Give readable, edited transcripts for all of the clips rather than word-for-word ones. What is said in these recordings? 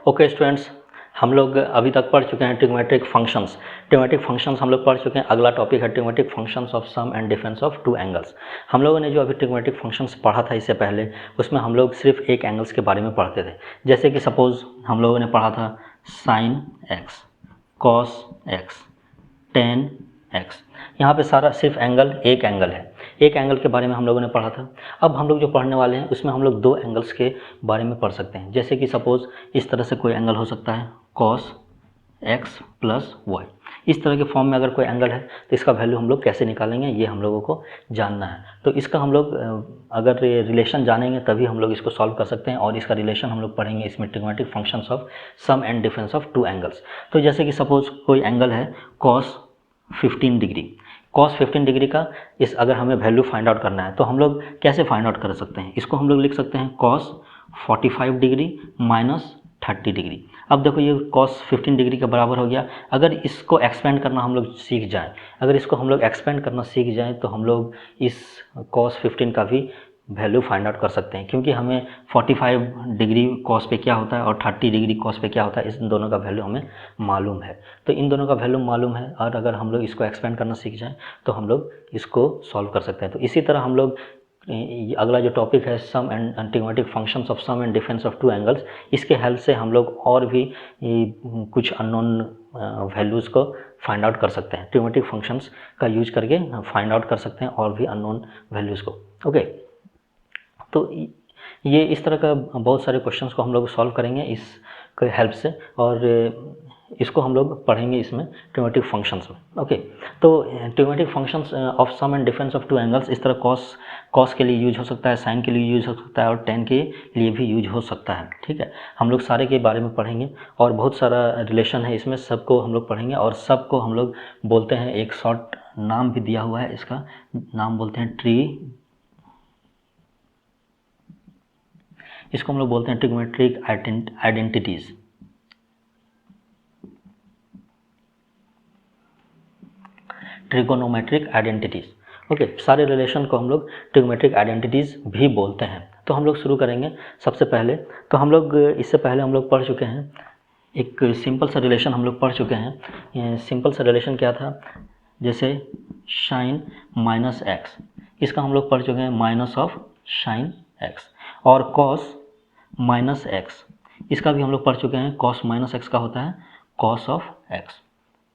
Okay students, हम लोग अभी तक पढ़ चुके हैं ट्रिग्मेट्रिक फंक्शंस। ट्रिग्मेट्रिक फंक्शंस हम लोग पढ़ चुके हैं। अगला टॉपिक है trigonometric functions of sum and difference of two angles. हम लोगों ने जो अभी ट्रिग्मेट्रिक फंक्शंस पढ़ा था इससे पहले, उसमें हम लोग सिर्फ एक एंगल्स के बारे में पढ़ते थे। जैसे कि सपोज हम लोगों ने पढ़ा था sign x, cos x, ten x. यहाँ पे सारा सिर्फ एंगल एक एंगल है, एक एंगल के बारे में हम लोगों ने पढ़ा था। अब हम लोग जो पढ़ने वाले हैं उसमें हम लोग दो एंगल्स के बारे में पढ़ सकते हैं। जैसे कि सपोज इस तरह से कोई एंगल हो सकता है कॉस एक्स प्लस वाई। इस तरह के फॉर्म में अगर कोई एंगल है तो इसका वैल्यू हम लोग कैसे निकालेंगे ये हम लोगों को जानना है। तो इसका हम लोग अगर रिलेशन जानेंगे तभी हम लोग इसको सॉल्व कर सकते हैं, और इसका रिलेशन हम लोग पढ़ेंगे इसमें trigonometric functions of sum and difference of two angles. तो जैसे कि सपोज कोई एंगल है कॉस 15 डिग्री। कॉस 15 डिग्री का इस अगर हमें वैल्यू फाइंड आउट करना है तो हम लोग कैसे फाइंड आउट कर सकते हैं? इसको हम लोग लिख सकते हैं कॉस 45 डिग्री माइनस 30 डिग्री। अब देखो ये कॉस 15 डिग्री के बराबर हो गया। अगर इसको एक्सपेंड करना हम लोग सीख जाएं, अगर इसको हम लोग एक्सपेंड करना सीख जाएं तो हम लोग इस कॉस 15 का भी वैल्यू फाइंड आउट कर सकते हैं, क्योंकि हमें 45 डिग्री कॉस पे क्या होता है और 30 डिग्री कॉस पे क्या होता है, इन दोनों का वैल्यू हमें मालूम है। तो इन दोनों का वैल्यू मालूम है और अगर हम लोग इसको एक्सपेंड करना सीख जाएं तो हम लोग इसको सॉल्व कर सकते हैं। तो इसी तरह हम लोग अगला जो टॉपिक है sum and trigonometric functions of sum and difference of two angles, इसके हेल्प से हम लोग और भी कुछ अननोन वैल्यूज़ को फाइंड आउट कर सकते हैं। ट्रिग्मेट्रिक फंक्शंस का यूज करके फाइंड आउट कर सकते हैं और भी अननोन वैल्यूज़ को। ओके, तो ये इस तरह का बहुत सारे क्वेश्चंस को हम लोग सॉल्व करेंगे इस हेल्प से, और इसको हम लोग पढ़ेंगे इसमें ट्रिग्मेट्रिक फंक्शंस में। ओके, तो trigonometric functions of sum and difference of two angles इस तरह कॉस के लिए यूज हो सकता है, साइन के लिए यूज हो सकता है और टेन के लिए भी यूज हो सकता है। ठीक है, हम लोग सारे के बारे में पढ़ेंगे और बहुत सारा रिलेशन है इसमें, सबको हम लोग पढ़ेंगे और सबको हम लोग बोलते हैं, एक शॉर्ट नाम भी दिया हुआ है, इसका नाम बोलते हैं इसको हम लोग बोलते हैं ट्रिग्मेट्रिक आइडेंटिटीज। Trigonometric identities. ओके, सारे रिलेशन को हम लोग ट्रिग्मेट्रिक आइडेंटिटीज भी बोलते हैं। तो हम लोग शुरू करेंगे सबसे पहले। तो हम लोग इससे पहले हम लोग पढ़ चुके हैं एक सिंपल सा रिलेशन हम लोग पढ़ चुके हैं। सिंपल सा रिलेशन क्या था? जैसे साइन माइनस एक्स, इसका हम लोग पढ़ चुके हैं माइनस ऑफ साइन एक्स, और कॉस माइनस एक्स, इसका भी हम लोग पढ़ चुके हैं कॉस माइनस एक्स का होता है कॉस ऑफ एक्स।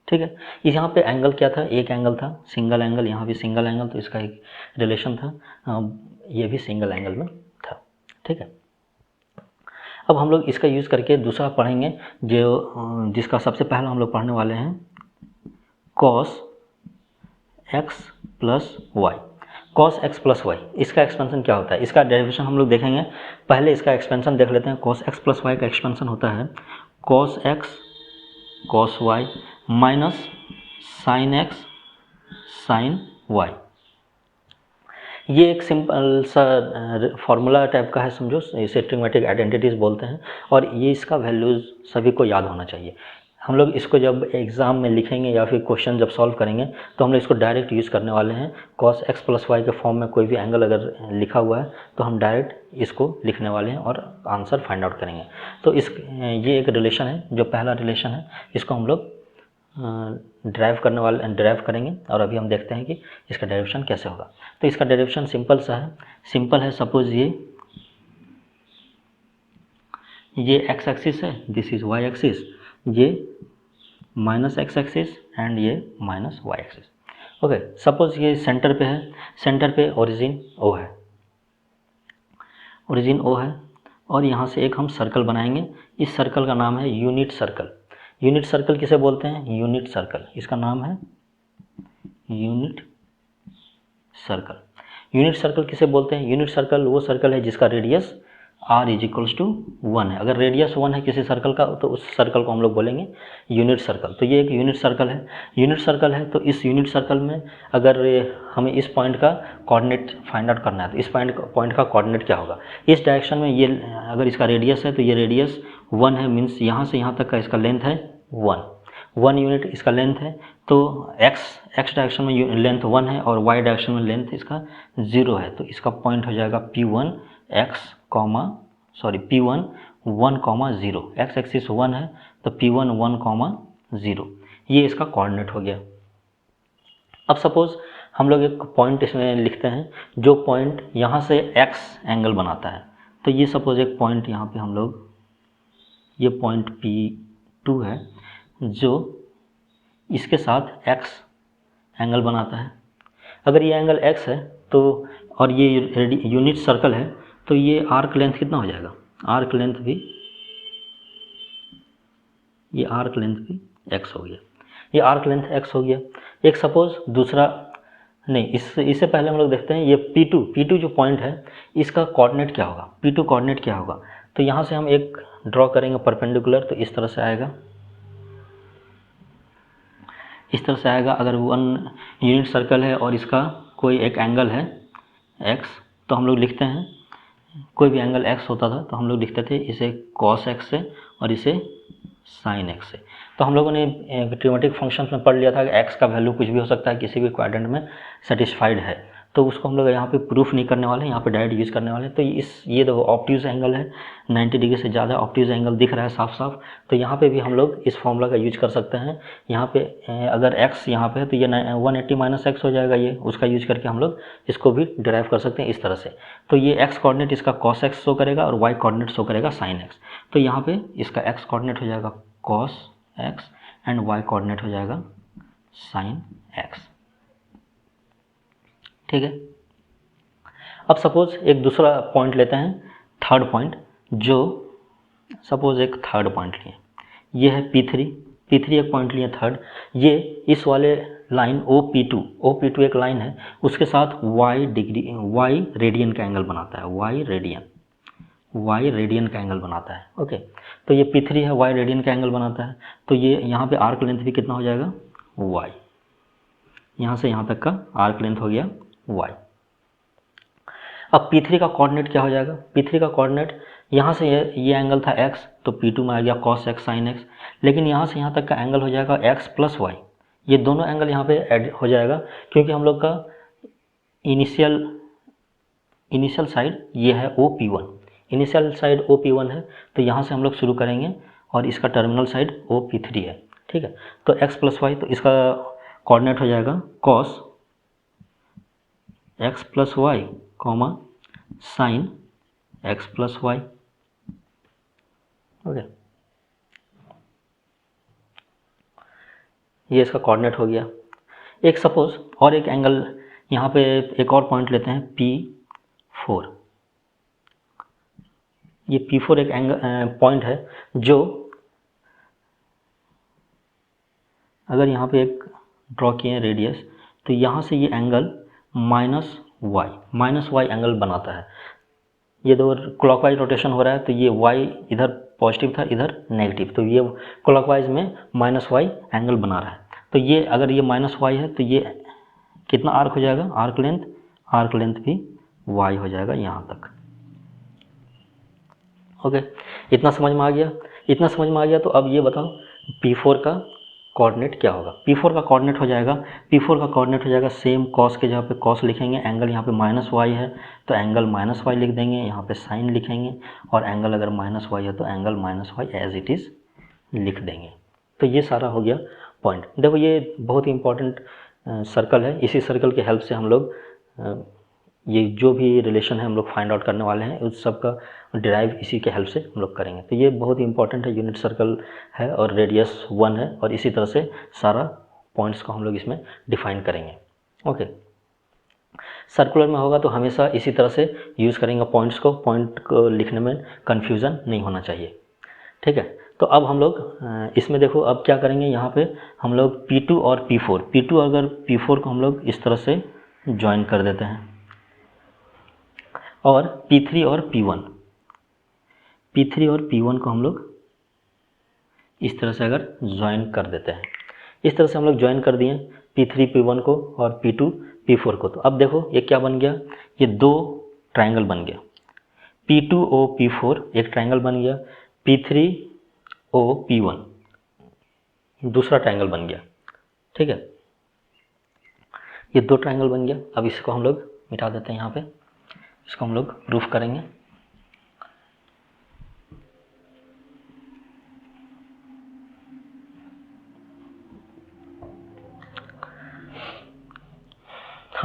ठीक है, इस यहाँ पे एंगल क्या था? एक एंगल था, सिंगल एंगल, यहाँ भी सिंगल एंगल, तो इसका एक रिलेशन था, ये भी सिंगल एंगल में था। ठीक है, अब हम लोग इसका यूज़ करके दूसरा पढ़ेंगे जो जिसका सबसे पहला हम लोग पढ़ने वाले हैं cos x plus y. Cos x plus y, इसका एक्सपेंशन क्या होता है, इसका डेरिवेशन हम लोग देखेंगे। पहले इसका एक्सपेंशन देख लेते हैं। कॉस एक्स प्लस वाई का एक्सपेंशन होता है cos x cos y minus sine x sine y. ये एक सिंपल सा फॉर्मूला टाइप का है, समझो, इसे ट्रिग्मेट्रिक आइडेंटिटीज़ बोलते हैं, और ये इसका वैल्यूज़ सभी को याद होना चाहिए। हम लोग इसको जब एग्ज़ाम में लिखेंगे या फिर क्वेश्चन जब सॉल्व करेंगे तो हम लोग इसको डायरेक्ट यूज़ करने वाले हैं। कॉस एक्स प्लस वाई के फॉर्म में कोई भी एंगल अगर लिखा हुआ है तो हम डायरेक्ट इसको लिखने वाले हैं और आंसर फाइंड आउट करेंगे। तो ये एक रिलेशन है, जो पहला रिलेशन है, इसको हम लोग ड्राइव करेंगे, और अभी हम देखते हैं कि इसका डेरिवेशन कैसे होगा। तो इसका डेरिवेशन सिंपल है। सपोज ये एक्स एक्सिस है, दिस इज वाई एक्सिस, ये माइनस एक्स एक्सिस एंड ये minus y axis. Okay, suppose ये सेंटर पे है, सेंटर पे ओरिजिन ओ है, और यहाँ से एक हम सर्कल बनाएंगे। इस सर्कल का नाम है यूनिट सर्कल। यूनिट सर्कल किसे बोलते हैं? यूनिट सर्कल, इसका नाम है यूनिट सर्कल। यूनिट सर्कल किसे बोलते हैं? यूनिट सर्कल वो सर्कल है जिसका radius r is equals to 1 है। अगर रेडियस 1 है किसी सर्कल का तो उस सर्कल को हम लोग बोलेंगे यूनिट सर्कल। तो ये एक यूनिट सर्कल है। तो इस यूनिट सर्कल में अगर हमें इस पॉइंट का कोऑर्डिनेट फाइंड आउट करना है तो इस पॉइंट का कोऑर्डिनेट क्या होगा? इस डायरेक्शन में ये अगर इसका रेडियस है तो ये रेडियस 1 है, मीन्स यहाँ से यहाँ तक का इसका लेंथ है 1 यूनिट इसका लेंथ है। तो एक्स डायरेक्शन में लेंथ 1 है और वाई डायरेक्शन में लेंथ इसका 0 है। तो इसका पॉइंट हो जाएगा P1 P1 1,0, एक्स एक्सिस 1 है तो P1 1,0, ये इसका कोऑर्डिनेट हो गया। अब सपोज हम लोग एक पॉइंट इसमें लिखते हैं जो पॉइंट यहाँ से x एंगल बनाता है। तो ये सपोज एक पॉइंट यहाँ पे हम लोग, ये पॉइंट P2 है जो इसके साथ x एंगल बनाता है। अगर ये एंगल x है तो, और ये यूनिट सर्कल है, तो ये आर्क लेंथ कितना हो जाएगा, आर्क लेंथ भी, ये आर्क लेंथ भी x हो गया, ये आर्क लेंथ x हो गया। एक सपोज दूसरा, नहीं इससे पहले हम लोग देखते हैं ये P2 जो पॉइंट है इसका कोऑर्डिनेट क्या होगा, P2 कोऑर्डिनेट क्या होगा। तो यहाँ से हम एक ड्रॉ करेंगे परपेंडिकुलर, तो इस तरह से आएगा, इस तरह से आएगा। अगर 1 यूनिट सर्कल है और इसका कोई एक एंगल है x, तो हम लोग लिखते हैं, कोई भी एंगल x होता था तो हम लोग लिखते थे इसे cos x से और इसे sin x से। तो हम लोगों ने ट्रिग्नोमेट्रिक फंक्शंस में पढ़ लिया था कि x का वैल्यू कुछ भी हो सकता है, किसी भी क्वाड्रेंट में सेटिस्फाइड है, तो उसको हम लोग यहाँ पे प्रूफ नहीं करने वाले हैं, यहाँ पे डायरेक्ट यूज़ करने वाले हैं। तो ये देखो ऑब्ट्यूज एंगल है, 90 डिग्री से ज़्यादा ऑब्ट्यूज एंगल दिख रहा है साफ साफ, तो यहाँ पे भी हम लोग इस फॉर्मूला का यूज कर सकते हैं। यहाँ पे अगर x यहाँ पे है तो ये 180 माइनस x हो जाएगा, ये उसका यूज करके हम लोग इसको भी डिराइव कर सकते हैं इस तरह से। तो ये x कोऑर्डिनेट इसका cos x शो करेगा और y कोऑर्डिनेट शो करेगा sin x। तो यहाँ पे इसका x कोऑर्डिनेट हो जाएगा cos x and y coordinate हो जाएगा sin x, ठीक है। अब सपोज एक दूसरा पॉइंट लेते हैं, थर्ड पॉइंट, जो सपोज एक थर्ड पॉइंट लिए, ये है P3 एक पॉइंट लिए थर्ड, ये इस वाले लाइन OP2 एक लाइन है, उसके साथ y रेडियन का एंगल बनाता है, y रेडियन का एंगल बनाता है। ओके, तो ये P3 है, y रेडियन का एंगल बनाता है, तो ये यहाँ पे आर्क लेंथ भी कितना हो जाएगा, y, यहाँ से यहाँ तक का आर्क लेंथ हो गया y। अब P3 का कोऑर्डिनेट क्या हो जाएगा, P3 का कोऑर्डिनेट यहाँ से ये एंगल था x, तो P2 में आ गया cos x sin x, लेकिन यहाँ से यहाँ तक का एंगल हो जाएगा x प्लस y, ये दोनों एंगल यहाँ पे ऐड हो जाएगा, क्योंकि हम लोग का इनिशियल साइड ये है OP1, इनिशियल साइड OP1 है, तो यहाँ से हम लोग शुरू करेंगे और इसका टर्मिनल साइड OP3 है, ठीक है। तो x प्लस वाई, तो इसका कोऑर्डिनेट हो जाएगा cos x plus y comma sine x plus y. Okay, ये इसका कोऑर्डिनेट हो गया। एक सपोज और एक एंगल यहाँ पे एक और पॉइंट लेते हैं P4, ये P4 एक एंगल पॉइंट है जो, अगर यहाँ पे एक ड्रॉ किए रेडियस, तो यहाँ से ये एंगल माइनस वाई एंगल बनाता है। ये दो क्लॉकवाइज रोटेशन हो रहा है, तो ये y इधर पॉजिटिव था, इधर नेगेटिव, तो ये क्लॉकवाइज में माइनस वाई एंगल बना रहा है। तो ये अगर ये माइनस वाई है तो ये कितना आर्क हो जाएगा, आर्क लेंथ भी y हो जाएगा यहाँ तक। ओके, इतना समझ में आ गया। तो अब ये बताओ P4 का कोऑर्डिनेट क्या होगा। P4 का कोऑर्डिनेट हो जाएगा सेम cos के जगह पे cos लिखेंगे, एंगल यहाँ पे माइनस वाई है तो एंगल माइनस वाई लिख देंगे, यहाँ पे साइन लिखेंगे, और एंगल अगर माइनस वाई है तो angle minus y as it is लिख देंगे। तो ये सारा हो गया पॉइंट। देखो ये बहुत ही इंपॉर्टेंट सर्कल है, इसी सर्कल के हेल्प से हम लोग ये जो भी रिलेशन है हम लोग फाइंड आउट करने वाले हैं, उस सब का डिराइव इसी के हेल्प से हम लोग करेंगे। तो ये बहुत ही इंपॉर्टेंट है, यूनिट सर्कल है और रेडियस 1 है, और इसी तरह से सारा पॉइंट्स को हम लोग इसमें डिफाइन करेंगे। ओके, सर्कुलर में होगा तो हमेशा इसी तरह से यूज़ करेंगे पॉइंट्स को, पॉइंट को लिखने में कन्फ्यूज़न नहीं होना चाहिए, ठीक है। तो अब हम लोग इसमें देखो अब क्या करेंगे, यहाँ पे हम लोग P2 और P4 अगर P4 को हम लोग इस तरह से ज्वाइन कर देते हैं, और P3 और P1 को हम लोग इस तरह से अगर ज्वाइन कर देते हैं, इस तरह से हम लोग ज्वाइन कर दिए P3 P1 को और P2 P4 को। तो अब देखो ये क्या बन गया, ये दो ट्रायंगल बन गया, P2O P4 एक ट्रायंगल बन गया, P3O P1 दूसरा ट्रायंगल बन गया, ठीक है। ये दो ट्रायंगल बन गया। अब इसको हम लोग मिटा देते हैं, यहाँ पे इसको हम लोग प्रूफ करेंगे।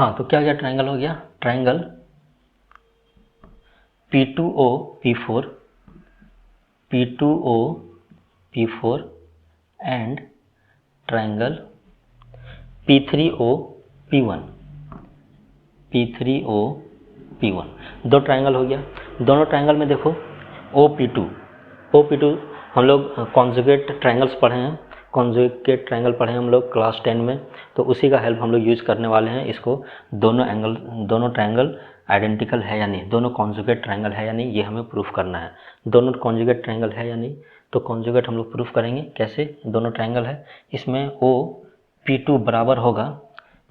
हाँ, तो क्या ट्रायंगल हो गया, triangle P2O P4 P2O P4 and triangle P3O P1 P3O P1, दो ट्रायंगल हो गया। दोनों ट्रायंगल में देखो OP2 हम लोग कॉन्जुगेट ट्रायंगल्स पढ़े हैं, कॉन्जुगेट ट्रायंगल पढ़े हैं हम लोग क्लास 10 में, तो उसी का हेल्प हम लोग यूज़ करने वाले हैं। इसको दोनों ट्रायंगल आइडेंटिकल है या नहीं, दोनों कॉन्जुगेट ट्रायंगल है या नहीं, ये हमें प्रूफ करना है। दोनों कॉन्जुगेट ट्रायंगल है या नहीं, तो कॉन्जुगेट हम लोग प्रूफ करेंगे कैसे। दोनों ट्रायंगल है, इसमें OP2 बराबर होगा,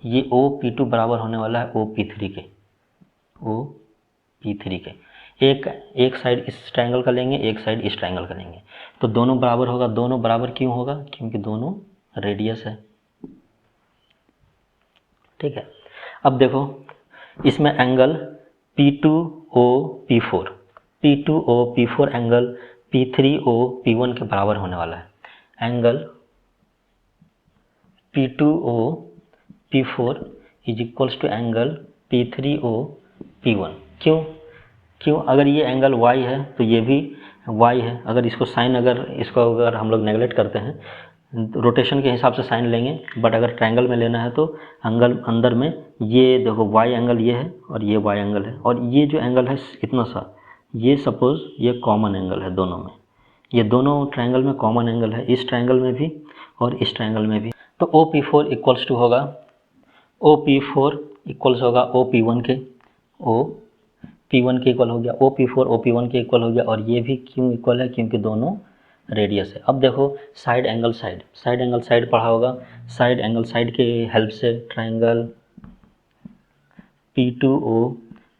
ये OP2 बराबर होने वाला है OP3 के, OP3 के। एक साइड इस ट्रायंगल का लेंगे, एक साइड इस ट्रायंगल का लेंगे, तो दोनों बराबर होगा। दोनों बराबर क्यों होगा, क्योंकि दोनों रेडियस है, ठीक है। अब देखो इसमें angle P2O P4 angle P3O P1 के बराबर होने वाला है। Angle P2O P4 is equals to angle P3O P1। क्यों अगर ये एंगल y है तो ये भी y है। अगर इसको अगर हम लोग नेगलेक्ट करते हैं, रोटेशन के हिसाब से साइन लेंगे, बट अगर ट्रायंगल में लेना है तो एंगल अंदर में ये देखो y एंगल ये है और ये y एंगल है, और ये जो एंगल है इतना सा, ये सपोज ये कॉमन एंगल है दोनों में, ये दोनों ट्रायंगल में कॉमन एंगल है, इस ट्रायंगल में भी और इस ट्रायंगल में भी। तो OP4 इक्वल्स टू होगा, OP4 इक्वल्स होगा OP1 के, OP1 के इक्वल हो गया, OP4 OP1 के इक्वल हो गया, और ये भी क्यों इक्वल है, क्योंकि दोनों रेडियस है। अब देखो साइड एंगल साइड पढ़ा होगा, साइड एंगल साइड के हेल्प से triangle P2O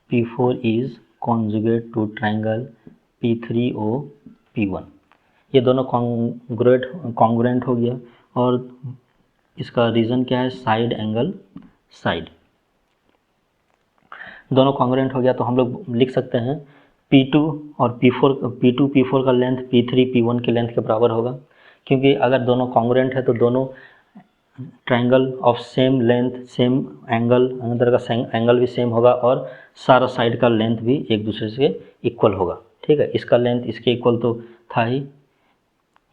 P4 is conjugate to triangle P3O P1। ये दोनों कॉन्ग्रुएंट हो गया, और इसका रीज़न क्या है, साइड एंगल साइड, दोनों कॉन्ग्रुएंट हो गया। तो हम लोग लिख सकते हैं P2 और P2 P4 का लेंथ P3 P1 के लेंथ के बराबर होगा, क्योंकि अगर दोनों कॉन्ग्रुएंट है तो दोनों triangle of same length same angle, अंदर का एंगल भी सेम होगा, और सारा साइड का लेंथ भी एक दूसरे से इक्वल होगा, ठीक है। इसका लेंथ इसके इक्वल तो था ही,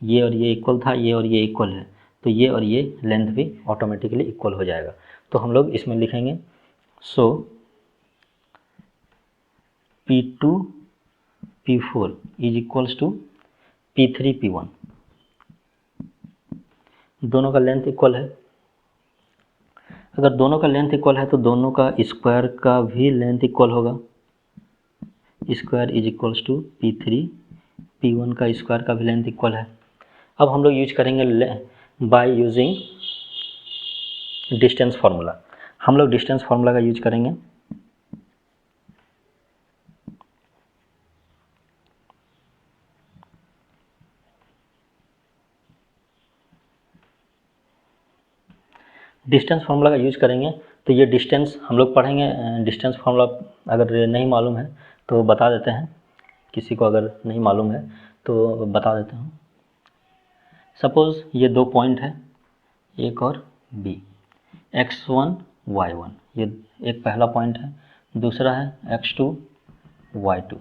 ये और ये इक्वल था, ये और ये इक्वल है, तो ये और ये लेंथ भी ऑटोमेटिकली इक्वल हो जाएगा। तो हम लोग इसमें लिखेंगे सो P2 P4 is equals to P3 P1, दोनों का लेंथ इक्वल है। अगर दोनों का लेंथ इक्वल है तो दोनों का स्क्वायर का भी लेंथ इक्वल होगा, square is equals to P3 P1 का स्क्वायर का भी लेंथ इक्वल है। अब हम लोग यूज करेंगे बाय यूजिंग डिस्टेंस फार्मूला, हम लोग डिस्टेंस फार्मूला का यूज करेंगे। डिस्टेंस फार्मूला का यूज करेंगे, तो ये डिस्टेंस हम लोग पढ़ेंगे। डिस्टेंस फार्मूला अगर नहीं मालूम है तो बता देते हैं, किसी को अगर नहीं मालूम है तो बता देता हूँ। सपोज़ ये दो पॉइंट है, एक और बी, x1 y1, ये एक पहला पॉइंट है, दूसरा है x2 y2,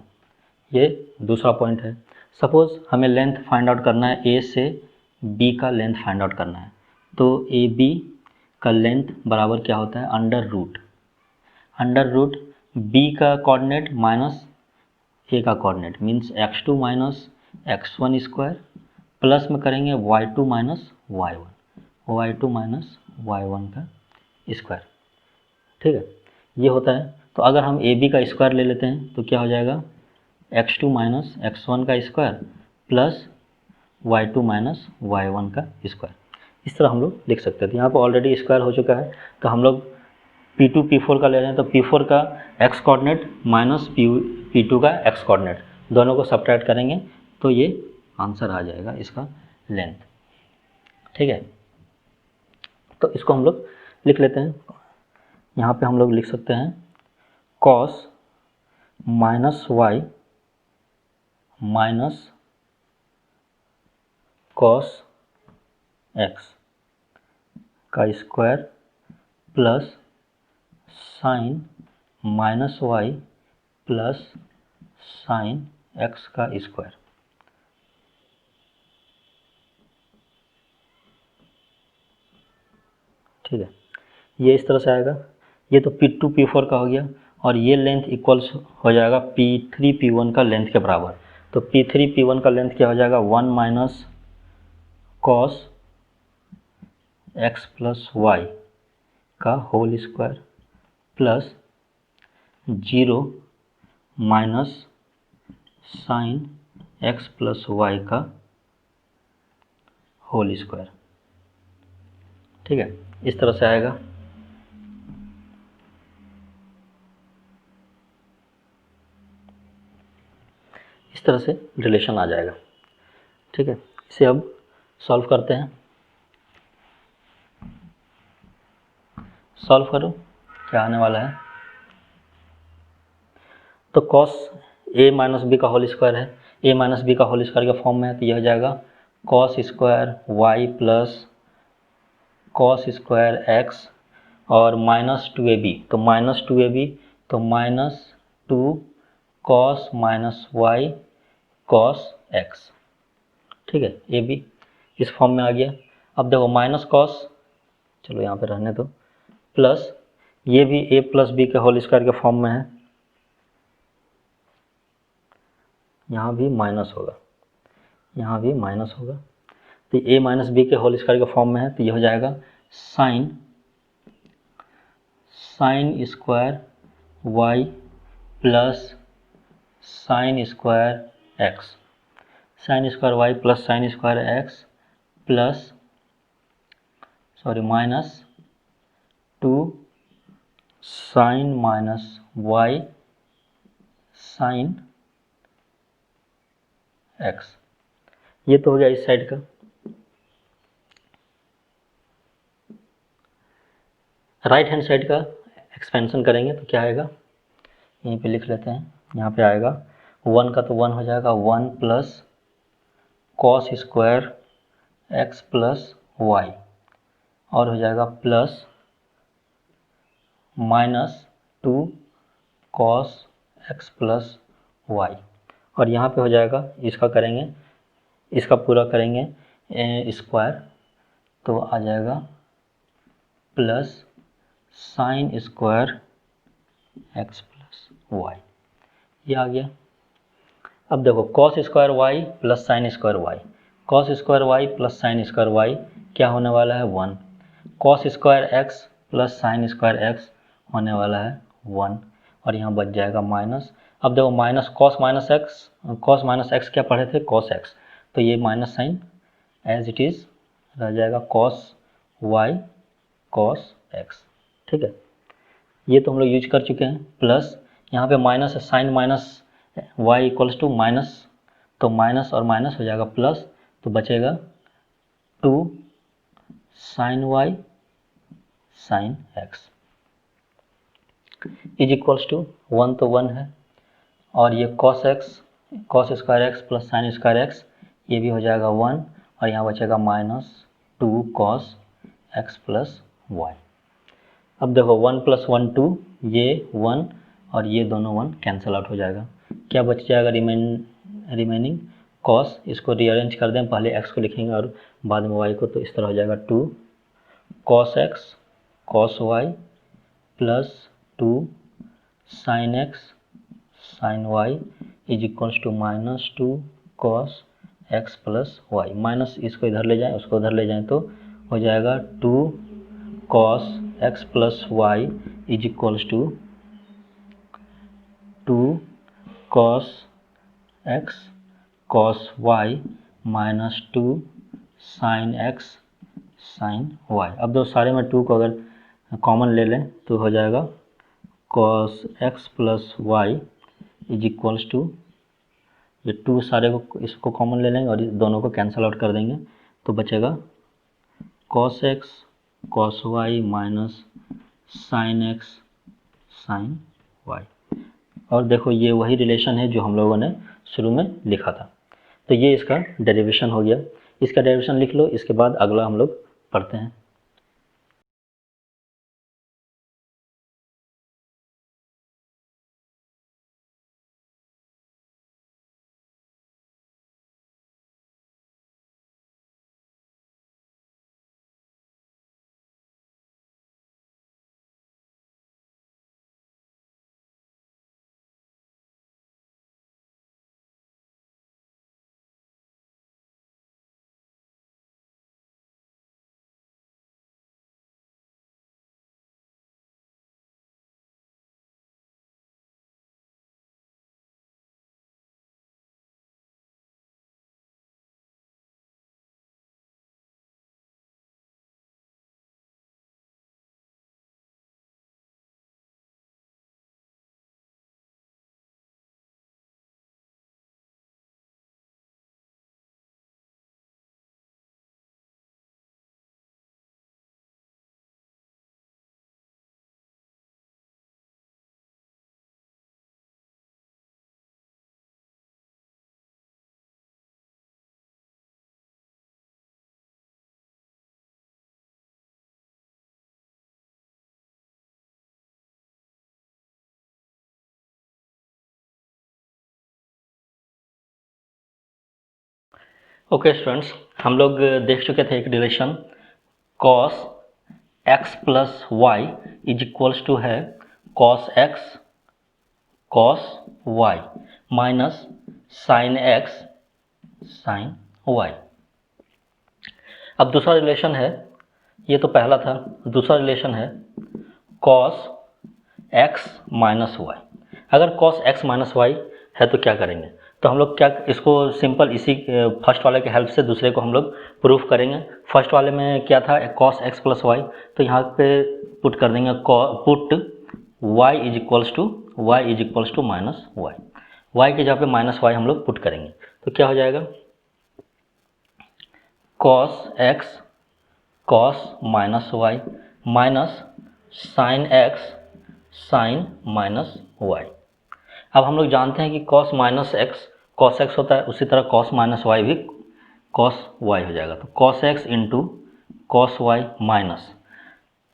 ये दूसरा पॉइंट है। सपोज़ हमें लेंथ फाइंड आउट करना है, ए से बी का लेंथ फाइंड आउट करना है, तो ए बी का लेंथ बराबर क्या होता है, अंडर रूट बी का कोऑर्डिनेट माइनस ए का coordinate, means x2 minus x1 square, plus में करेंगे y2 माइनस y1 का स्क्वायर, ठीक है, ये होता है। तो अगर हम ए बी का स्क्वायर ले लेते हैं तो क्या हो जाएगा, x2 माइनस x1 का square plus y2 minus y1 का स्क्वायर, इस तरह हम लोग लिख सकते हैं। तो यहाँ पर ऑलरेडी स्क्वायर हो चुका है, तो हम लोग P2 P4 का ले रहे हैं, तो P4 का x कोऑर्डिनेट माइनस P2 का x कोऑर्डिनेट, दोनों को सब्ट्रैक्ट करेंगे तो ये आंसर आ जाएगा इसका लेंथ, ठीक है। तो इसको हम लोग लिख लेते हैं, यहाँ पे हम लोग लिख सकते हैं cos minus y minus cos x का square plus sine minus y plus sine x का स्क्वायर। ठीक है, ये इस तरह से आएगा। ये तो P2 P4 का हो गया और ये लेंथ इक्वल्स हो जाएगा P3 P1 का लेंथ के बराबर। तो P3 P1 का लेंथ क्या हो जाएगा 1 minus cos x plus y का whole square plus 0 minus sine x plus y का होल स्क्वायर। ठीक है, इस तरह से आएगा। इस तरह से रिलेशन आ जाएगा। ठीक है, इसे अब सॉल्व करते हैं। सॉल्व करो, क्या आने वाला है। तो कॉस ए माइनस बी का होल स्क्वायर है, ए माइनस बी का होल स्क्वायर के फॉर्म में है, तो यह हो जाएगा cos square y plus cos square x और माइनस 2ab, तो माइनस 2ab, तो minus 2 cos minus y cos x. ठीक है, ए बी इस फॉर्म में आ गया। अब देखो माइनस कॉस, चलो यहाँ पे रहने दो, प्लस ये भी ए प्लस बी के होल स्क्वायर के फॉर्म में है, यहाँ भी माइनस होगा, यहाँ भी माइनस होगा। तो ए माइनस बी के होल स्क्वायर के फॉर्म में है, तो ये हो जाएगा sine square y plus sine square x, sine square y plus sine square x plus minus 2 sine minus y sine x. ये तो हो गया इस साइड का। राइट हैंड साइड का एक्सपेंशन करेंगे तो क्या आएगा, यहीं पे लिख लेते हैं। यहाँ पे आएगा 1 का तो 1 हो जाएगा, 1 plus cos square x plus y, और हो जाएगा plus minus 2 cos x plus y, और यहाँ पे हो जाएगा, इसका करेंगे, इसका पूरा करेंगे स्क्वायर, तो आ जाएगा plus sine square x plus y, ये आ गया। अब देखो cos square y plus sine square y, cos square y plus sine square y क्या होने वाला है 1, cos square x plus sine square x होने वाला है 1, और यहाँ बच जाएगा माइनस। अब देखो माइनस कॉस माइनस एक्स क्या पढ़े थे, कॉस एक्स, तो ये minus sine as it is रह जाएगा कॉस वाई कॉस एक्स। ठीक है, ये तो हम लोग यूज कर चुके हैं। प्लस यहाँ पे माइनस है, sine minus y equals to minus, तो माइनस और माइनस हो जाएगा प्लस, तो बचेगा 2 sine y sine x is equals to 1, तो 1 है, और ये cos square x plus sine square x, ये भी हो जाएगा 1, और यहाँ बचेगा minus 2 cos x plus y. अब देखो 1 प्लस 1 2, ये 1 और ये दोनों 1 कैंसिल आउट हो जाएगा। क्या बच जाएगा रिमेनिंग कॉस, इसको रीअरेंज कर दें, पहले एक्स को लिखेंगे और बाद में वाई को, तो इस तरह हो जाएगा 2 cos x cos y plus 2 sine x sine y is equals to minus 2 cos x plus y. Minus इसको इधर ले जाएं, उसको उधर ले जाएं, तो हो जाएगा 2 cos x plus y is equals to 2 cos x cos y minus 2 sine x sine y. अब दो सारे में 2 को अगर कॉमन ले लें तो हो जाएगा cos x plus y is equals to, ये 2 सारे को इसको कॉमन ले लेंगे और इस दोनों को कैंसिल आउट कर देंगे, तो बचेगा cos x cos y minus sine x sine y. और देखो ये वही रिलेशन है जो हम लोगों ने शुरू में लिखा था, तो ये इसका डेरिवेशन हो गया। इसका डेरिवेशन लिख लो, इसके बाद अगला हम लोग पढ़ते हैं। ओके स्टूडेंट्स, हम लोग देख चुके थे एक relation cos x plus y is equals to है cos x cos y minus sin x sin y। अब दूसरा रिलेशन है, ये तो पहला था, दूसरा रिलेशन है cos x माइनस वाई। अगर cos x माइनस वाई है तो क्या करेंगे, तो हम लोग क्या इसको सिंपल इसी फर्स्ट वाले के हेल्प से दूसरे को हम लोग प्रूफ करेंगे। फर्स्ट वाले में क्या था, cos x प्लस वाई, तो यहाँ पे पुट कर देंगे put y is equals to minus y. Y के जहाँ पे माइनस वाई हम लोग पुट करेंगे तो क्या हो जाएगा, cos x cos minus y minus sin x sin minus y. अब हम लोग जानते हैं कि cos minus x cos x होता है, उसी तरह cos माइनस वाई भी cos y हो जाएगा। तो cos x into cos y minus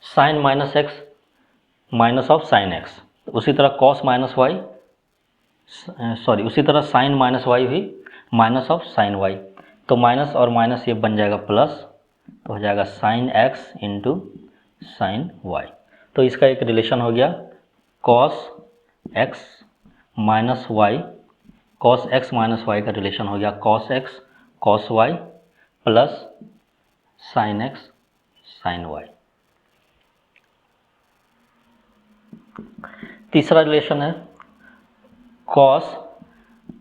sin minus x minus of sin x, उसी तरह cos माइनस वाई उसी तरह sin माइनस वाई भी माइनस ऑफ sin y। तो माइनस और माइनस ये बन जाएगा प्लस, तो हो जाएगा sin x into sin y। तो इसका एक रिलेशन हो गया cos x minus y, cos x minus y का रिलेशन हो गया cos x cos y plus sin x sin y। तीसरा रिलेशन है cos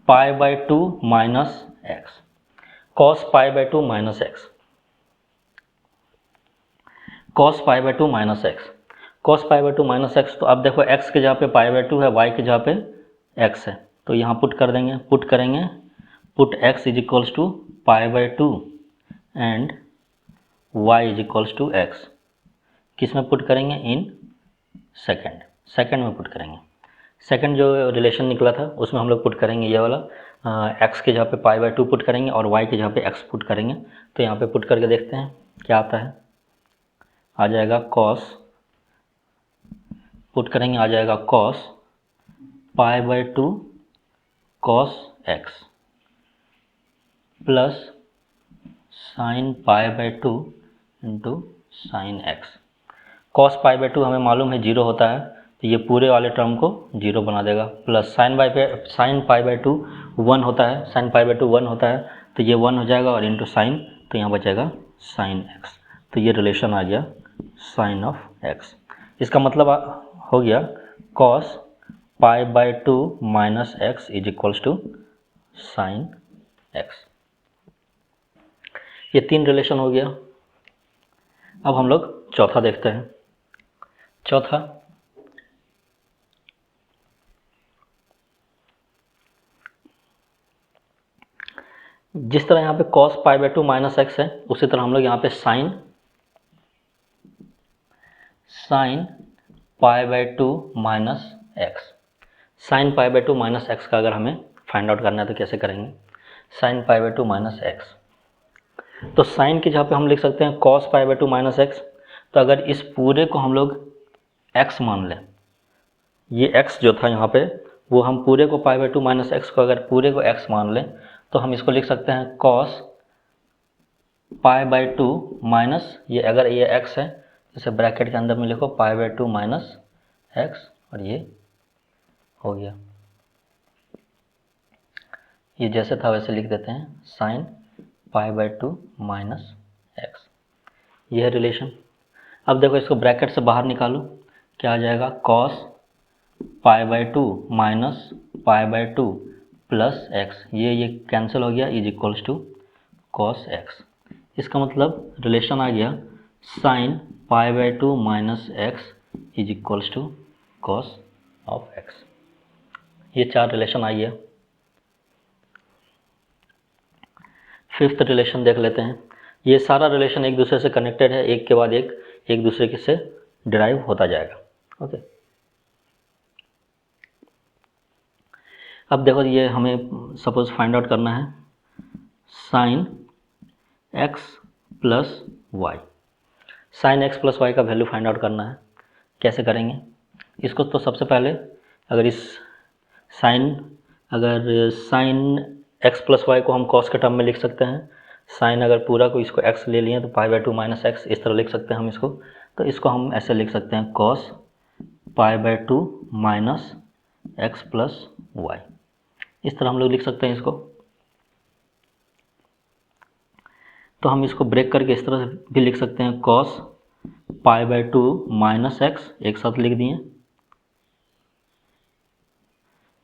pi by two minus x, cos pi by two minus x, cos pi by two minus x, cos pi by two minus x. तो अब देखो x के जहाँ पे pi by two है, y के जहाँ पे x है, तो यहाँ पुट कर देंगे, पुट करेंगे, put x is equals to pi by two and y is equals to x। किस में पुट करेंगे, इन सेकेंड में पुट करेंगे। सेकंड जो रिलेशन निकला था उसमें हम लोग पुट करेंगे ये वाला, x के जहाँ पे पाई बाई टू पुट करेंगे और y के जहाँ पे x पुट करेंगे। तो यहाँ पे पुट करके देखते हैं क्या आता है, आ जाएगा cos, पुट करेंगे आ जाएगा cos pi by to cos x plus sign pi by two into sine x. cos pi by to हमें मालूम है जीरो होता है, तो ये पूरे वाले टर्म को जीरो बना देगा, plus sign pi by to one होता है, sine pi by to one होता है, तो ये वन हो जाएगा और इंटू साइन, तो यहाँ बचेगा साइन एक्स। तो ये रिलेशन आ गया साइन ऑफ एक्स। इसका मतलब हो गया cos pi by two minus x is equals to sine x. ये तीन रिलेशन हो गया। अब हम लोग चौथा देखते हैं। चौथा, जिस तरह यहाँ पे cos pi by two minus x है, उसी तरह हम लोग यहाँ पे sign pi by two minus x, sine pi by two minus x का अगर हमें फाइंड आउट करना है तो कैसे करेंगे, sign pi by two minus x. तो साइन के जहाँ पे हम लिख सकते हैं cos pi by two minus x. तो अगर इस पूरे को हम लोग x मान लें, ये x जो था यहाँ पे, वो हम पूरे को पाई बाई टू माइनस एक्स को अगर पूरे को x मान लें, तो हम इसको लिख सकते हैं cos pi by two minus, ये अगर ये x है, जैसे ब्रैकेट के अंदर में लिखो पाई बाई टू माइनस एक्स, और ये हो गया, ये जैसे था वैसे लिख देते हैं sign pi by two minus x. यह है रिलेशन। अब देखो इसको ब्रैकेट से बाहर निकालो, क्या आ जाएगा, cos pi by two minus pi by two plus x, ये कैंसिल हो गया, is equals to cos x. इसका मतलब रिलेशन आ गया sine pi by two minus x is equals to cos of x. ये चार रिलेशन आ गया। फिफ्थ रिलेशन देख लेते हैं। ये सारा रिलेशन एक दूसरे से कनेक्टेड है, एक के बाद एक दूसरे के से डिराइव होता जाएगा। ओके, अब देखो ये हमें सपोज फाइंड आउट करना है sine x plus y. Sine x plus y का वैल्यू फाइंड आउट करना है। कैसे करेंगे इसको, तो सबसे पहले अगर साइन एक्स प्लस वाई को हम कॉस के टर्म में लिख सकते हैं, साइन अगर पूरा को इसको x ले लिए तो π/2 माइनस एक्स इस तरह लिख सकते हैं हम इसको। तो इसको हम ऐसे लिख सकते हैं cos π/2 minus x plus y, इस तरह हम लोग लिख सकते हैं इसको। तो हम इसको ब्रेक करके इस तरह भी लिख सकते हैं cos π/2 माइनस एक्स, एक साथ लिख दिए,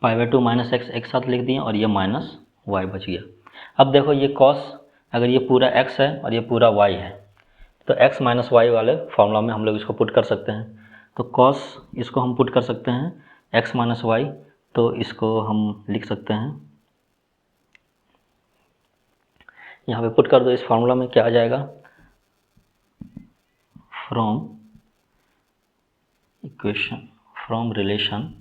π/2 माइनस एक्स एक साथ लिख दिए और ये माइनस वाई बच गया। अब देखो ये cos, अगर ये पूरा x है और ये पूरा y है तो x माइनस वाई वाले फॉर्मूला में हम लोग इसको पुट कर सकते हैं। तो cos इसको हम पुट कर सकते हैं x माइनस वाई, तो इसको हम लिख सकते हैं, यहाँ पे पुट कर दो इस फार्मूला में, क्या आ जाएगा, from equation from relation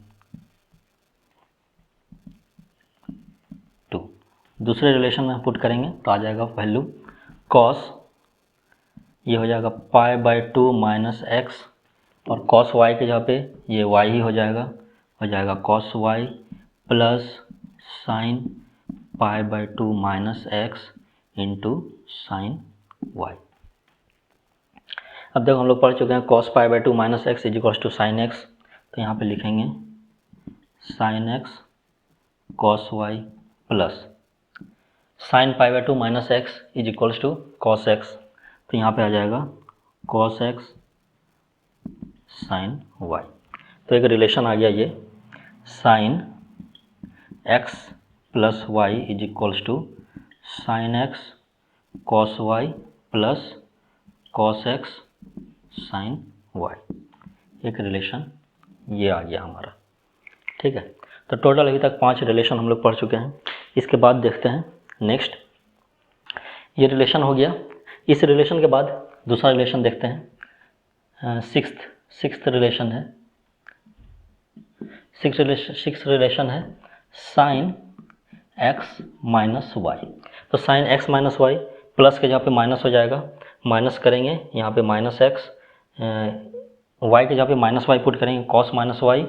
two, दूसरे रिलेशन में पुट करेंगे तो आ जाएगा वैल्यू cos, ये हो जाएगा π/2 माइनस एक्स और cos y के जगह पे ये y ही हो जाएगा cos y plus sine π/2 minus x into sine y. अब देखो हम लोग पढ़ चुके हैं cos π/2 minus x is equals to sine x, तो यहाँ पे लिखेंगे sine x cos y plus sine π/2 minus x is equals to cos x, तो यहाँ पे आ जाएगा cos x साइन y। तो एक रिलेशन आ गया ये, sine x plus y is equals to sine x cos y plus cos x sine y, एक रिलेशन ये आ गया हमारा। ठीक है, तो टोटल अभी तक 5 रिलेशन हम लोग पढ़ चुके हैं। इसके बाद देखते हैं नेक्स्ट, ये रिलेशन हो गया। इस रिलेशन के बाद दूसरा रिलेशन देखते हैं, सिक्स्थ रिलेशन है, सिक्स रिलेशन है साइन एक्स माइनस वाई। तो sine x minus y plus के जहाँ पे माइनस हो जाएगा, माइनस करेंगे यहाँ पे माइनस एक्स, वाई के जहाँ पे माइनस वाई पुट करेंगे, cos minus y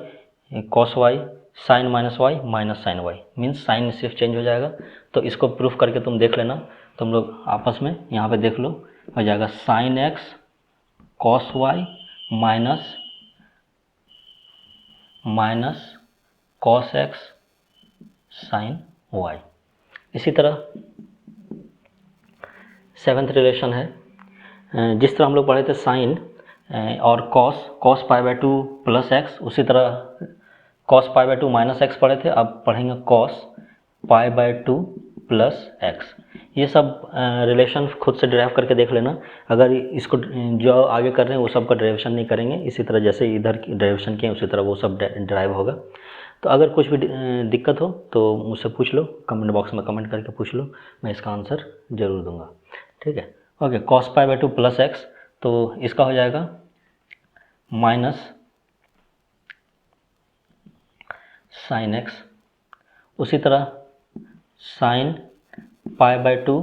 cos y, sine minus y minus sine y, means sine सिर्फ चेंज हो जाएगा। तो इसको प्रूफ करके तुम देख लेना, तुम लोग आपस में यहाँ पे देख लो, हो जाएगा sine x cos y minus cos x sine y. इसी तरह 7th रिलेशन है, जिस तरह हम लोग पढ़े थे साइन और कॉस π/2 प्लस एक्स, उसी तरह कॉस π/2 माइनस एक्स पढ़े थे, अब पढ़ेंगे कॉस π/2 प्लस एक्स। ये सब रिलेशन खुद से ड्राइव करके देख लेना, अगर इसको जो आगे कर रहे हैं वो सब का ड्राइवेशन नहीं करेंगे, इसी तरह जैसे इधर ड्राइवेशन किए उसी तरह वो सब ड्राइव होगा। तो अगर कुछ भी दिक्कत हो तो मुझसे पूछ लो, कमेंट बॉक्स में कमेंट करके पूछ लो, मैं इसका आंसर ज़रूर दूंगा। ठीक है, ओके, कॉस π/2 प्लस एक्स, तो इसका हो जाएगा माइनस साइन एक्स, उसी तरह sine π/2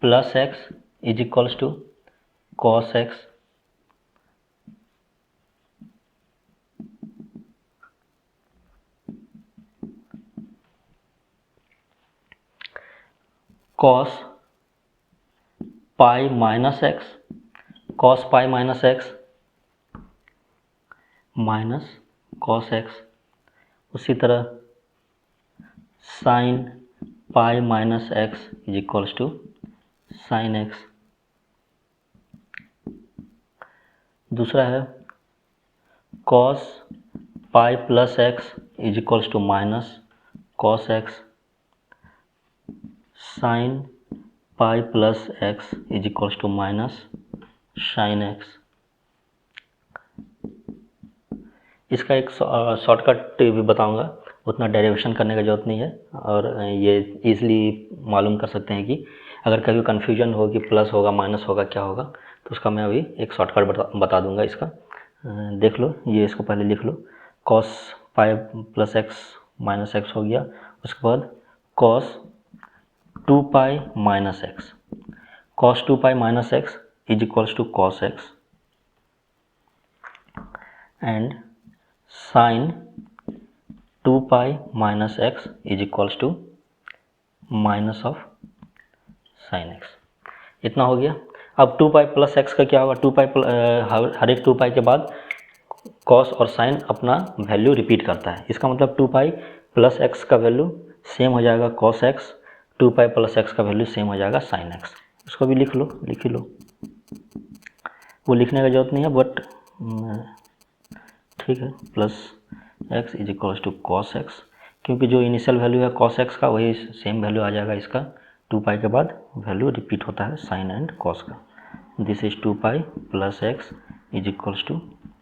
plus x is equals to cos x cos pi minus x, cos pi minus x minus cos x, उसी तरह sine pi minus x is equals to sine x. दूसरा है cos pi plus x is equals to minus cos x, sine pi plus x is equals to minus sine x. इसका एक shortcut भी बताऊंगा, उतना derivation करने का ज़रूरत नहीं है, और ये इजीली मालूम कर सकते हैं कि अगर कभी कन्फ्यूजन हो कि प्लस होगा माइनस होगा क्या होगा, तो उसका मैं अभी एक शॉर्टकट बता दूंगा। इसका देख लो, ये इसको पहले लिख लो, cos pi plus x minus x हो गया, उसके बाद cos 2 pi minus x, cos 2 pi minus x is equals to cos x, and sine 2 pi minus x is equals to minus of sine x. इतना हो गया। अब 2 pi plus x का क्या होगा, 2 पाई हर एक 2 पाई के बाद कॉस और साइन अपना वैल्यू रिपीट करता है। इसका मतलब 2 पाई प्लस एक्स का वैल्यू सेम हो जाएगा cos x, 2 pi plus x का वैल्यू सेम हो जाएगा साइन एक्स। उसको भी लिख लो, लिख ही लो, वो लिखने का जरूरत नहीं है, बट ठीक है। Plus x is equals to cos x, क्योंकि जो इनिशियल वैल्यू है कॉस एक्स का वही सेम वैल्यू आ जाएगा इसका। 2 पाई के बाद वैल्यू रिपीट होता है साइन एंड कॉस का। This is 2 pi plus x is equals to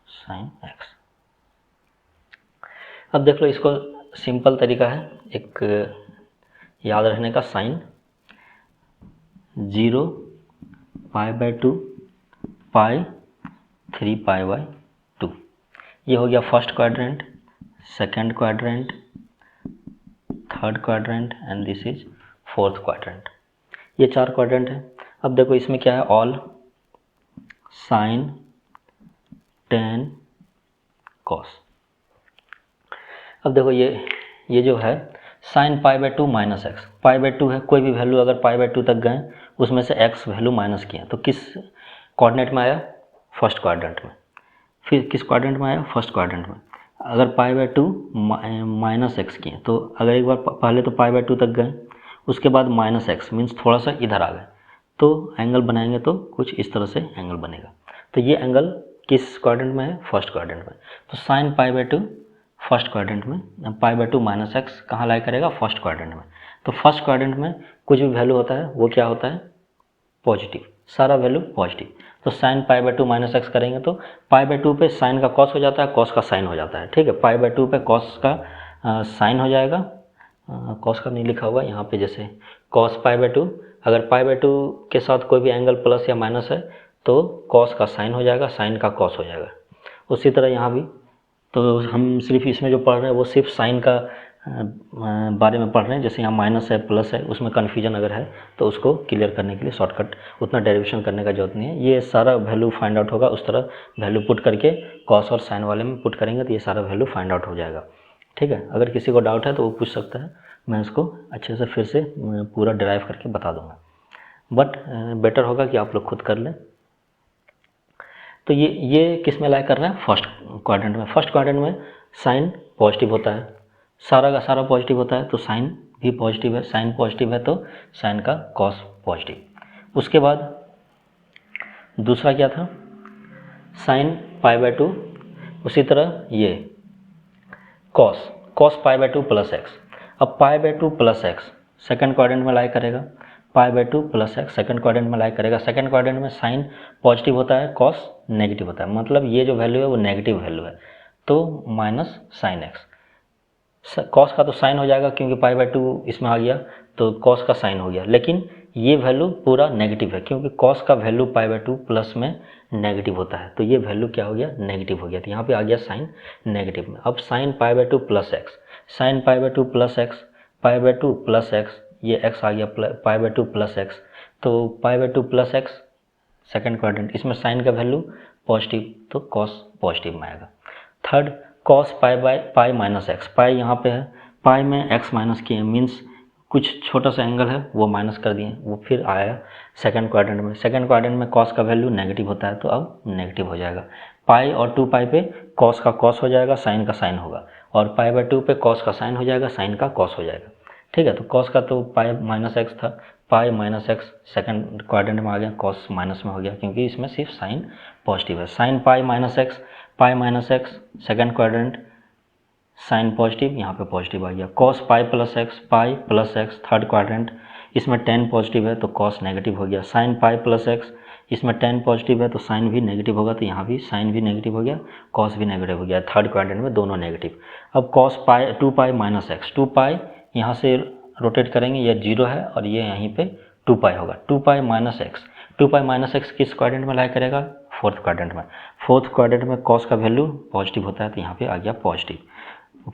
sine x. अब देख लो, इसको सिंपल तरीका है एक याद रखने का। Sine 0 pi by 2 pi 3 pi by 2, ये हो गया first quadrant, second quadrant, third quadrant and this is fourth quadrant. ये 4 क्वाड्रेंट है। अब देखो इसमें क्या है, ऑल साइन टेन कॉस। अब देखो ये जो है sine pi by 2 minus x, pi by 2 है, कोई भी वैल्यू अगर पाई बाई 2 तक गए उसमें से एक्स वैल्यू माइनस किया तो किस कोऑर्डिनेट में आया, फर्स्ट क्वाड्रेंट में। फिर किस क्वाड्रेंट में आया, फर्स्ट क्वाड्रेंट में। अगर पाई बाई 2 माइनस एक्स किए तो अगर एक बार पहले तो पाई बाई 2 तक गए, उसके बाद माइनस एक्स मीन्स थोड़ा सा इधर आ गए, तो एंगल बनाएंगे तो कुछ इस तरह से एंगल बनेगा। तो ये एंगल किस क्वाड्रेंट में है, फर्स्ट क्वाड्रेंट में। तो sign pi by 2 first quadrant में, पाई बाई 2 माइनस एक्स कहाँ लाई करेगा, फर्स्ट क्वाड्रेंट में। तो फर्स्ट क्वाड्रेंट में कुछ भी वैल्यू होता है वो क्या होता है, पॉजिटिव, सारा वैल्यू पॉजिटिव। तो sign pi by 2 minus x करेंगे तो पाई बाई 2 पे साइन का कॉस हो जाता है, कॉस का साइन हो जाता है, ठीक है। पाई बाई 2 पे कॉस का साइन हो जाएगा, कॉस का नहीं लिखा हुआ यहाँ पे, जैसे कॉस पाई बाई 2, अगर पाई बाई 2 के साथ कोई भी एंगल प्लस या माइनस है तो कॉस का साइन हो जाएगा, साइन का कॉस हो जाएगा। उसी तरह यहाँ भी, तो हम सिर्फ इसमें जो पढ़ रहे हैं वो सिर्फ साइन का बारे में पढ़ रहे हैं। जैसे यहाँ माइनस है प्लस है, उसमें कन्फ्यूजन अगर है तो उसको क्लियर करने के लिए शॉर्टकट, उतना डेरिवेशन करने का जरूरत नहीं है। ये सारा वैल्यू फाइंड आउट होगा, उस तरह वैल्यू पुट करके कॉस और साइन वाले में पुट करेंगे तो ये सारा वैल्यू फाइंड आउट हो जाएगा, ठीक है। अगर किसी को डाउट है तो वो पूछ सकता है, मैं इसको अच्छे से फिर से पूरा डिराइव करके बता दूँगा, बट बेटर होगा कि आप लोग खुद कर लें। तो ये किस में लाई कर रहे हैं, फर्स्ट क्वाड्रेंट में। फर्स्ट क्वाड्रेंट में साइन पॉजिटिव होता है, सारा का सारा पॉजिटिव होता है, तो साइन भी पॉजिटिव है, साइन पॉजिटिव है तो साइन का कॉस पॉजिटिव। उसके बाद दूसरा क्या था, साइन पाई बाई 2, उसी तरह ये cos, cos pi by 2 plus x. अब pi by 2 plus x second quadrant में लाई करेगा, pi by 2 plus x second quadrant में लाई करेगा। सेकेंड क्वाड्रेंट में साइन पॉजिटिव होता है, कॉस नेगेटिव होता है, मतलब ये जो वैल्यू है वो नेगेटिव वैल्यू है, तो माइनस साइन एक्स। कॉस का तो साइन हो जाएगा क्योंकि पाई बाई 2 इसमें आ गया तो कॉस का साइन हो गया, लेकिन ये वैल्यू पूरा नेगेटिव है क्योंकि कॉस का वैल्यू पाई बाई 2 प्लस में नेगेटिव होता है, तो ये वैल्यू क्या हो गया, नेगेटिव हो गया। तो यहाँ पे आ गया साइन नेगेटिव में। अब sine pi by 2 plus X, sine pi by 2 plus x, pi by 2 plus x, ये एक्स आ गया पाई बाई 2 प्लस एक्स, तो pi by 2 plus x second quadrant, इसमें साइन का वैल्यू पॉजिटिव तो कॉस पॉजिटिव में आएगा। Third cos pi by pi minus x, pi यहाँ पे है, पाई में एक्स माइनस किए मीन्स कुछ छोटा सा एंगल है वो माइनस कर दिए, वो फिर आया सेकंड क्वाड्रेंट में। सेकंड क्वाड्रेंट में कॉस का वैल्यू नेगेटिव होता है तो अब नेगेटिव हो जाएगा। पाई और 2 पाई पे कॉस का कॉस हो जाएगा, साइन का साइन होगा, और पाई बाई 2 पे कॉस का साइन हो जाएगा, साइन का कॉस हो जाएगा, ठीक है। तो कॉस का तो पाई माइनस एक्स था, पाई माइनस एक्स सेकेंड क्वाड्रेंट में आ गया, कॉस माइनस में हो गया क्योंकि इसमें सिर्फ साइन पॉजिटिव है। Sine pi minus x, pi minus x second quadrant, sine positive, यहाँ पे पॉजिटिव आ गया। Cos pi plus x, pi plus x third quadrant, इसमें टेन पॉजिटिव है तो कॉस नेगेटिव हो गया। साइन पाई प्लस एक्स, इसमें टेन पॉजिटिव है तो साइन भी नेगेटिव होगा, तो यहाँ भी साइन भी नेगेटिव हो गया, कॉस भी नेगेटिव हो गया, थर्ड क्वाड्रेंट में दोनों नेगेटिव। अब cos pi 2 pi minus x, 2 पाई यहाँ से रोटेट करेंगे, ये 0 है और ये यहीं पे 2 पाई होगा, 2 pi minus x. 2 pi minus x किस क्वाड्रेंट में लाई करेगा, फोर्थ क्वाड्रेंट में। फोर्थ क्वाड्रेंट में कॉस का वैल्यू पॉजिटिव होता है तो यहाँ पे आ गया पॉजिटिव।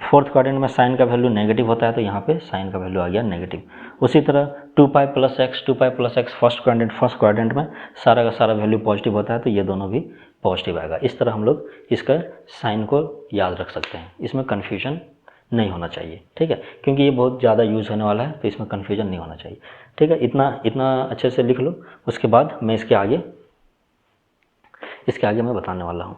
फोर्थ क्वाड्रेंट में साइन का वैल्यू नेगेटिव होता है तो यहाँ पे साइन का वैल्यू आ गया नेगेटिव। उसी तरह 2 pi plus x, 2 pi plus x first quadrant में सारा का सारा वैल्यू पॉजिटिव होता है तो ये दोनों भी पॉजिटिव आएगा। इस तरह हम लोग इसका साइन को याद रख सकते हैं, इसमें कन्फ्यूजन नहीं होना चाहिए, ठीक है, क्योंकि ये बहुत ज़्यादा यूज़ होने वाला है, तो इसमें कन्फ्यूजन नहीं होना चाहिए, ठीक है। इतना अच्छे से लिख लो, उसके बाद मैं इसके आगे मैं बताने वाला हूँ।